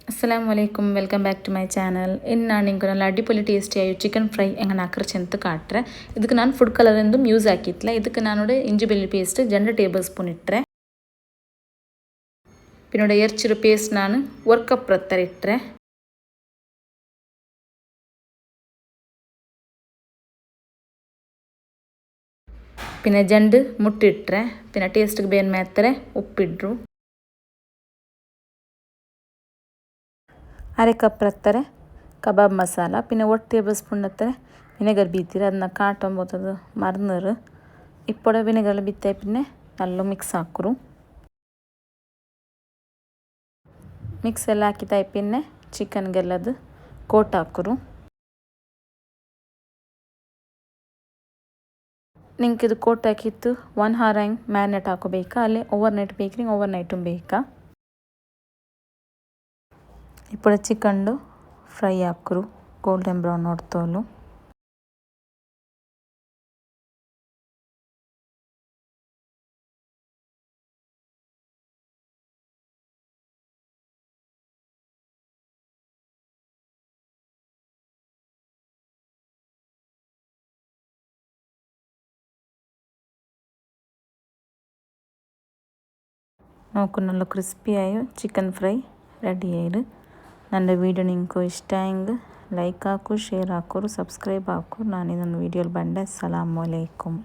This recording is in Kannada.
Assalamu alaikum, welcome back to my channel. ಇನ್ನು ನಾನು ನಿಂಗೆ നല്ല ಅಡಿಪೊಲಿ ಟೇಸ್ಟಿಯಾಗಿ ಚಿಕನ್ ಫ್ರೈ ಹೆಂಗೆ ಹಾಕ್ರಚೆ ಅಂತ ಕಾಟ್ರೆ ಇದಕ್ಕೆ ನಾನು ಫುಡ್ ಕಲರ್ ಎಂದು ಯೂಸ್ ಹಾಕಿತ್ತಲ್ಲ ಇದಕ್ಕೆ ನಾನು ಇಂಜಿ ಬೆಳ್ಳಿ ಪೇಸ್ಟ್ 2 ಟೇಬಲ್ ಸ್ಪೂನ್ ಇಟ್ಟರೆ ಪಿನ್ನೋಡ ಎರ್ಚಿರು ಪೇಸ್ಟ್ ನಾನು 1 ಕಪ್ ರತ್ತರ ಇಟ್ಟರೆ പിന്നെ ಜಂಡು ಮುಟ್ಟಿಟ್ರೆ പിന്നെ ಟೇಸ್ಟ್ಗೆ ಬೇನ್ ಮೇತ್ತಾರೆ ಉಪ್ಪಿಡ್ರು 1/2 ಕಪ್ ರತ್ತಾರೆ ಕಬಾಬ್ ಮಸಾಲ പിന്നെ 1 ಟೇಬಲ್ ಸ್ಪೂನ್ ಹತ್ತಾರೆ ವಿನೆಗರ್ ಬೀತಿರ ಅದನ್ನ ಕಾಟೊಂಬತ್ತದು ಮರ್ನರು ಇಪ್ಪೊಡ ವಿನೆಗರ್ ಬಿತ್ತಾಯಿ പിന്നെ നല്ല ಮಿಕ್ಸ್ ಹಾಕರು ಮಿಕ್ಸ್ ಎಲ್ಲ ಹಾಕಿತಾಯಿ പിന്നെ ಚಿಕನ್ಗೆಲ್ಲದು ಕೋಟ್ ಹಾಕರು ನಿಂಗೆ ಇದು ಕೋಟ್ ಹಾಕಿತ್ತು 1 hour ಹಂಗೆ ಮ್ಯಾರಿನೇಟ್ ಹಾಕೋಬೇಕಾ ಅಲ್ಲೇ ಓವರ್ ನೈಟ್ ಬೇಕ್ರಿ ಓವರ್ ನೈಟು ಬೇಕಾ ఇప్పుడు ಚಿಕನ್ದು ಫ್ರೈ ಹಾಕರು ಗೋಲ್ಡನ್ ಬ್ರೌನ್ ನೋಡ್ತೋಲು നോക്കൂ നല്ല ക്രിസ്പി ആയി ചിക്കൻ ഫ്രೈ ರೆಡಿ ಆಯ್ತು ನನ್ನ ವೀಡಿಯೋ ನಿಂಗೆ ಇಷ್ಟ ಆಯ್ತು ಲೈಕ್ ಹಾಕು ಶೇರ್ ಹಾಕೋರು ಸಬ್ಸ್ಕ್ರೈಬ್ ಹಾಕು ನಾನು ಇದೊಂದು ವೀಡಿಯೋಲಿ ಬಂದೆ ಅಸ್ಸಲಾಮು ಅಲೈಕುಮ್